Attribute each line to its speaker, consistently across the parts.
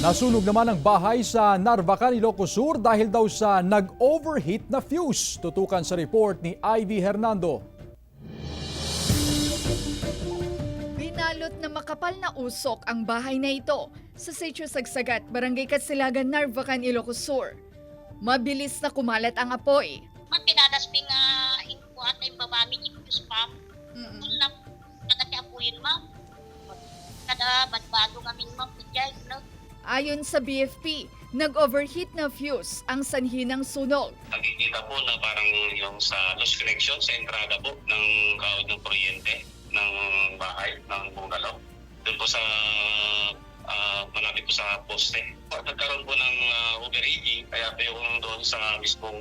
Speaker 1: Nasunog naman ang bahay sa Narvacan, Ilocos Sur dahil daw sa nag-overheat na fuse. Tutukan sa report ni Ivy Hernando.
Speaker 2: Binalot na makapal na usok ang bahay na ito sa Sitio Sagsagat, Barangay Kasilagan, Narvacan, Ilocos Sur. Mabilis na kumalat ang apoy.
Speaker 3: Man pinadasping hingkuan na yung babami yung fuse pump. Wala na apuyin, ma'am. Kada badbado kami, ma'am. No?
Speaker 2: Ayon sa BFP, nag-overheat na fuse ang sanhi ng sunog.
Speaker 4: Nakikita po na parang yung sa loose connection sa entrada po ng kawad ng kuryente ng bahay, ng bungalow. Doon po sa malapit po sa poste. Nagkaroon po ng overheating, kaya po yung doon sa mismong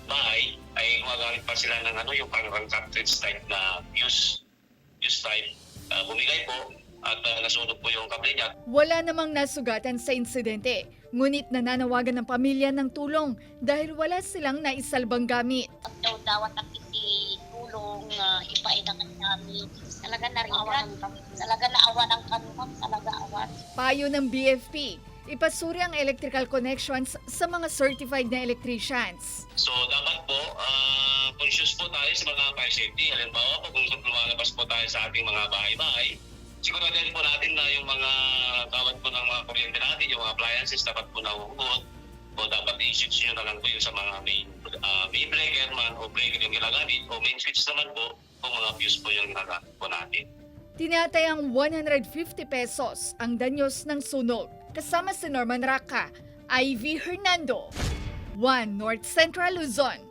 Speaker 4: bahay ay gumagamit pa sila ng yung parang cartridge type na fuse type. Bumigay po at nasunog po yung kable niya.
Speaker 2: Wala namang nasugatan sa insidente, ngunit nananawagan ng pamilya ng tulong dahil wala silang naisalbang gamit.
Speaker 3: At daw dawat ang tulong ipailangan namin. Talaga na rin talaga naawa ng kami, ma'am. Talaga awan.
Speaker 2: Payo ng BFP, ipasuri ang electrical connections sa mga certified na electricians.
Speaker 4: So dapat po, conscious po tayo sa mga fire safety. Halimbawa po kung lumalabas po tayo sa ating mga bahay-bahay, siguraduhin po natin na yung mga kawad po ng mga kuryente natin, yung mga appliances dapat po nahuhugot o dapat i-switch nyo na lang po yung sa mga main breaker man o breaker yung ginagamit o main switch naman po kung mga fuse po yung ginagamit po natin.
Speaker 2: Tinatayang 150 pesos ang danyos ng sunog. Kasama si Norman Raca, Ivy Hernando, 1 North Central Luzon.